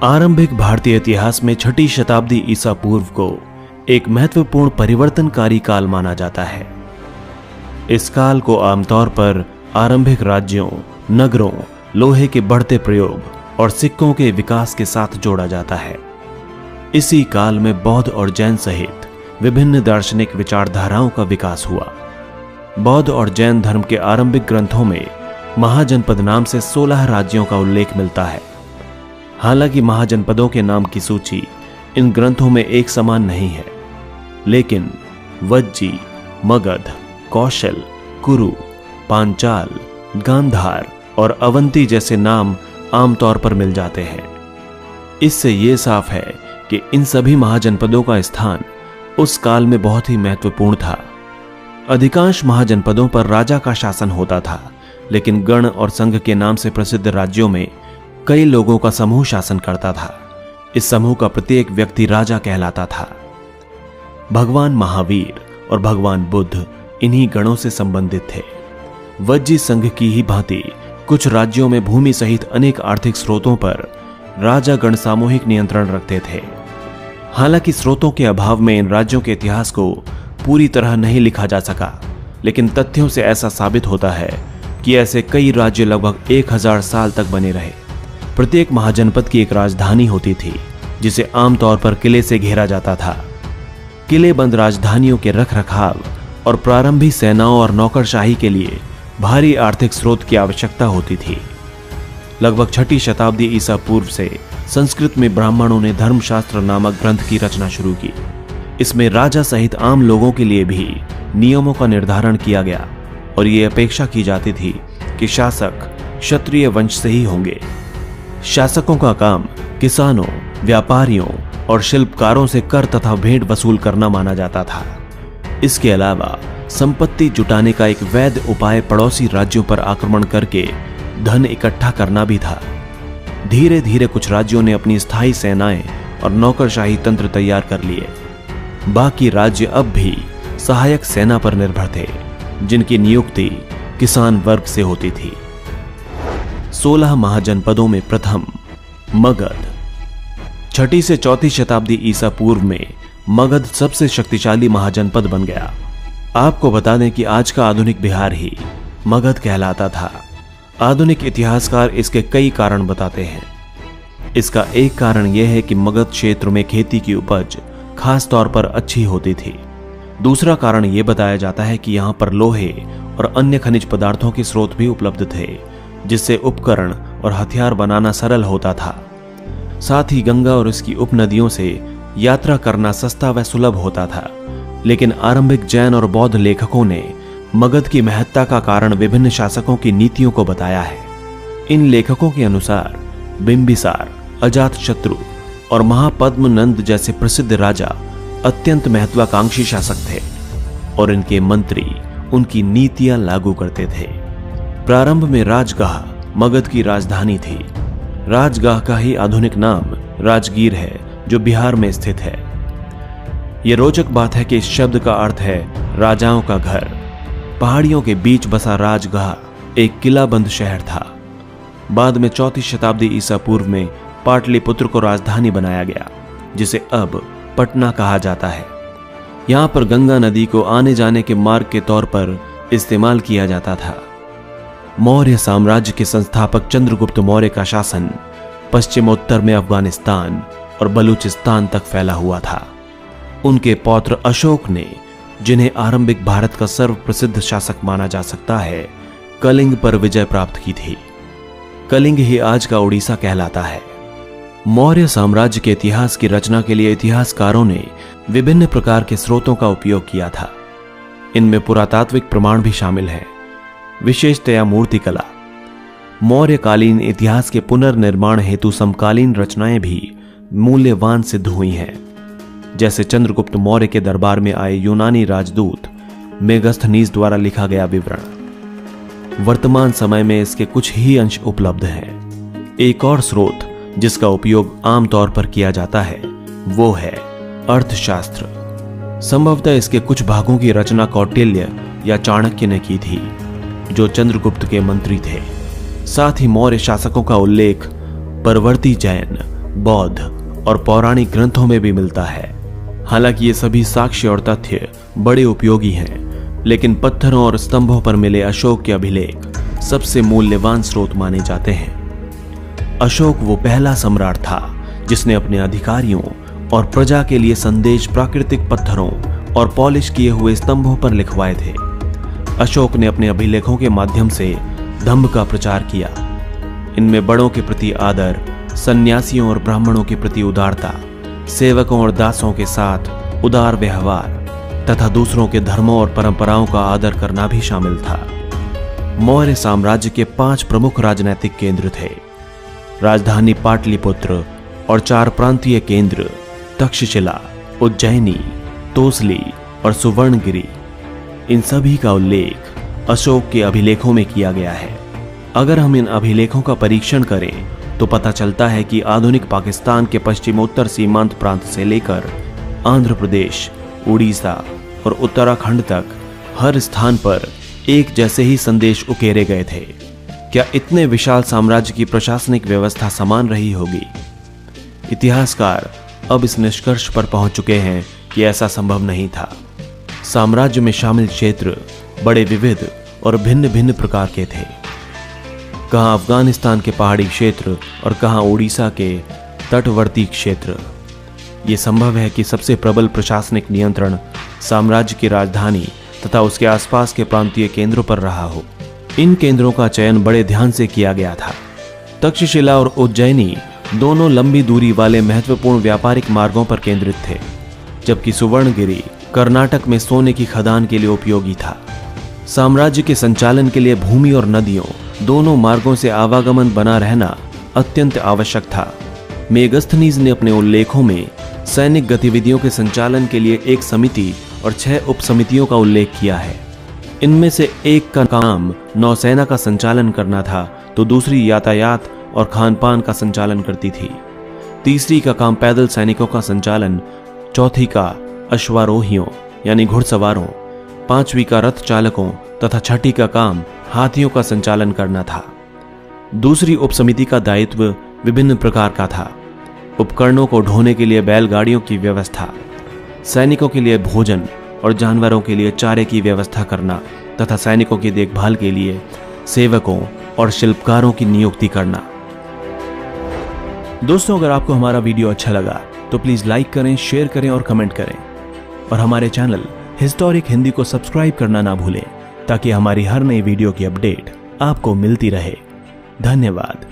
आरंभिक भारतीय इतिहास में 6ठी शताब्दी ईसा पूर्व को एक महत्वपूर्ण परिवर्तनकारी काल माना जाता है। इस काल को आमतौर पर आरंभिक राज्यों, नगरों, लोहे के बढ़ते प्रयोग और सिक्कों के विकास के साथ जोड़ा जाता है। इसी काल में बौद्ध और जैन सहित विभिन्न दार्शनिक विचारधाराओं का विकास हुआ। बौद्ध और जैन धर्म के आरंभिक ग्रंथों में महाजनपद नाम से 16 राज्यों का उल्लेख मिलता है। हालांकि महाजनपदों के नाम की सूची इन ग्रंथों में एक समान नहीं है, लेकिन वज्जी, मगध, कौशल, कुरु, पांचाल, गांधार और अवंती जैसे नाम आमतौर पर मिल जाते हैं। इससे यह साफ है कि इन सभी महाजनपदों का स्थान उस काल में बहुत ही महत्वपूर्ण था। अधिकांश महाजनपदों पर राजा का शासन होता था, लेकिन गण और संघ के नाम से प्रसिद्ध राज्यों में कई लोगों का समूह शासन करता था। इस समूह का प्रत्येक व्यक्ति राजा कहलाता था। भगवान महावीर और भगवान बुद्ध इन्हीं गणों से संबंधित थे। वज्जी संघ की ही भांति कुछ राज्यों में भूमि सहित अनेक आर्थिक स्रोतों पर राजा गण सामूहिक नियंत्रण रखते थे। हालांकि स्रोतों के अभाव में इन राज्यों के इतिहास को पूरी तरह नहीं लिखा जा सका, लेकिन तथ्यों से ऐसा साबित होता है कि ऐसे कई राज्य लगभग 1000 साल तक बने रहे। प्रत्येक महाजनपद की एक राजधानी होती थी, जिसे आमतौर पर किले से घेरा जाता था। किलेबंद राजधानियों के रखरखाव और प्रारंभिक सेनाओं और नौकरशाही के लिए भारी आर्थिक स्रोत की आवश्यकता होती थी। लगभग 6ठी शताब्दी ईसा पूर्व से संस्कृत में ब्राह्मणों ने धर्मशास्त्र नामक ग्रंथ की रचना शुरू की। इसमें राजा सहित आम लोगों के लिए भी नियमों का निर्धारण किया गया और ये अपेक्षा की जाती थी कि शासक क्षत्रिय वंश से ही होंगे। शासकों का काम किसानों, व्यापारियों और शिल्पकारों से कर तथा भेंट वसूल करना माना जाता था। इसके अलावा संपत्ति जुटाने का एक वैध उपाय पड़ोसी राज्यों पर आक्रमण करके धन इकट्ठा करना भी था। धीरे धीरे कुछ राज्यों ने अपनी स्थायी सेनाएं और नौकरशाही तंत्र तैयार कर लिए। बाकी राज्य अब भी सहायक सेना पर निर्भर थे, जिनकी नियुक्ति किसान वर्ग से होती थी। 16 महाजनपदों में प्रथम मगध। 6ठी से 4ठी शताब्दी ईसा पूर्व में मगध सबसे शक्तिशाली महाजनपद बन गया। आपको बता दें कि आज का आधुनिक बिहार ही मगध कहलाता था। आधुनिक इतिहासकार इसके कई कारण बताते हैं। इसका एक कारण यह है कि मगध क्षेत्र में खेती की उपज खास तौर पर अच्छी होती थी। दूसरा कारण यह बताया जाता है कि यहां पर लोहे और अन्य खनिज पदार्थों के स्रोत भी उपलब्ध थे, जिससे उपकरण और हथियार बनाना सरल होता था। साथ ही गंगा और इसकी उपनदियों से यात्रा करना सस्ता व सुलभ होता था। लेकिन आरंभिक जैन और बौद्ध लेखकों ने मगध की महत्ता का कारण विभिन्न शासकों की नीतियों को बताया है। इन लेखकों के अनुसार बिंबिसार, अजातशत्रु और महापद्मनंद जैसे प्रसिद्ध राजा अत्यंत महत्वाकांक्षी शासक थे और इनके मंत्री उनकी नीतियां लागू करते थे। प्रारंभ में राजगाह मगध की राजधानी थी। राजगाह का ही आधुनिक नाम राजगीर है, जो बिहार में स्थित है। यह रोचक बात है कि इस शब्द का अर्थ है राजाओं का घर। पहाड़ियों के बीच बसा राजगाह एक किलाबंद शहर था। बाद में 4ठी शताब्दी ईसा पूर्व में पाटलिपुत्र को राजधानी बनाया गया, जिसे अब पटना कहा जाता है। यहां पर गंगा नदी को आने जाने के मार्ग के तौर पर इस्तेमाल किया जाता था। मौर्य साम्राज्य के संस्थापक चंद्रगुप्त मौर्य का शासन पश्चिमोत्तर में अफगानिस्तान और बलूचिस्तान तक फैला हुआ था। उनके पौत्र अशोक ने, जिन्हें आरंभिक भारत का सर्वप्रसिद्ध शासक माना जा सकता है, कलिंग पर विजय प्राप्त की थी। कलिंग ही आज का उड़ीसा कहलाता है। मौर्य साम्राज्य के इतिहास की रचना के लिए इतिहासकारों ने विभिन्न प्रकार के स्रोतों का उपयोग किया था। इनमें पुरातात्विक प्रमाण भी शामिल हैं, विशेषतया मूर्तिकला। मौर्यकालीन इतिहास के पुनर्निर्माण हेतु समकालीन रचनाएं भी मूल्यवान सिद्ध हुई हैं, जैसे चंद्रगुप्त मौर्य के दरबार में आए यूनानी राजदूत मेगस्थनीज द्वारा लिखा गया विवरण। वर्तमान समय में इसके कुछ ही अंश उपलब्ध हैं। एक और स्रोत जिसका उपयोग आमतौर पर किया जाता है वो है अर्थशास्त्र। संभवतः इसके कुछ भागों की रचना कौटिल्य या चाणक्य ने की थी, जो चंद्रगुप्त के मंत्री थे। साथ ही मौर्य शासकों का उल्लेख परवर्ती जैन, बौद्ध और पौराणिक ग्रंथों में भी मिलता है। हालांकि ये सभी साक्ष्य और तथ्य बड़े उपयोगी हैं, लेकिन पत्थरों और स्तंभों पर मिले अशोक के अभिलेख सबसे मूल्यवान स्रोत माने जाते हैं। अशोक वो पहला सम्राट था जिसने अपने अधिकारियों और प्रजा के लिए संदेश प्राकृतिक पत्थरों और पॉलिश किए हुए स्तंभों पर लिखवाए थे। अशोक ने अपने अभिलेखों के माध्यम से धम्म का प्रचार किया। इनमें बड़ों के प्रति आदर, सन्यासियों और ब्राह्मणों के प्रति उदारता, सेवकों और दासों के साथ उदार व्यवहार तथा दूसरों के धर्मों और परंपराओं का आदर करना भी शामिल था। मौर्य साम्राज्य के 5 प्रमुख राजनैतिक केंद्र थे: राजधानी पाटलिपुत्र और 4 प्रांतीय केंद्र तक्षशिला, उज्जैनी, तोसली और सुवर्णगिरी। इन सभी का उल्लेख अशोक के अभिलेखों में किया गया है। अगर हम इन अभिलेखों का परीक्षण करें तो पता चलता है कि आधुनिक पाकिस्तान के पश्चिमोत्तर सीमांत प्रांत से लेकर आंध्र प्रदेश, उड़ीसा और उत्तराखंड तक हर स्थान पर एक जैसे ही संदेश उकेरे गए थे। क्या इतने विशाल साम्राज्य की प्रशासनिक व्यवस्था समान रही होगी? इतिहासकार अब इस निष्कर्ष पर पहुंच चुके हैं कि ऐसा संभव नहीं था। साम्राज्य में शामिल क्षेत्र बड़े विविध और भिन्न भिन्न प्रकार के थे। कहां अफगानिस्तान के पहाड़ी क्षेत्र और कहां उड़ीसा के तटवर्ती क्षेत्र। यह संभव है कि सबसे प्रबल प्रशासनिक नियंत्रण साम्राज्य की राजधानी तथा उसके आसपास के प्रांतीय केंद्रों पर रहा हो। इन केंद्रों का चयन बड़े ध्यान से किया गया था। तक्षशिला और उज्जैनी दोनों लंबी दूरी वाले महत्वपूर्ण व्यापारिक मार्गों पर केंद्रित थे, जबकि सुवर्णगिरी कर्नाटक में सोने की खदान के लिए उपयोगी था। साम्राज्य के संचालन के लिए भूमि और नदियों दोनों मार्गों से आवागमन बना रहना अत्यंत आवश्यक था। मेगस्थनीज ने अपने उल्लेखों में सैनिक गतिविधियों के संचालन के लिए एक समिति और 6 उपसमितियों का उल्लेख किया है। इनमें से एक का काम नौसेना का संचालन करना था, तो दूसरी यातायात और खानपान का संचालन करती थी। तीसरी का काम पैदल सैनिकों का संचालन, चौथी का अश्वारोहियों यानी घुड़सवारों, 5वीं का रथ चालकों तथा 6ठी का काम हाथियों का संचालन करना था। दूसरी उपसमिति का दायित्व विभिन्न प्रकार का था: उपकरणों को ढोने के लिए बैलगाड़ियों की व्यवस्था, सैनिकों के लिए भोजन और जानवरों के लिए चारे की व्यवस्था करना तथा सैनिकों की देखभाल के लिए सेवकों और शिल्पकारों की नियुक्ति करना। दोस्तों, अगर आपको हमारा वीडियो अच्छा लगा तो प्लीज लाइक करें, शेयर करें और कमेंट करें, और हमारे चैनल हिस्टोरिक हिंदी को सब्सक्राइब करना ना भूलें ताकि हमारी हर नई वीडियो की अपडेट आपको मिलती रहे। धन्यवाद।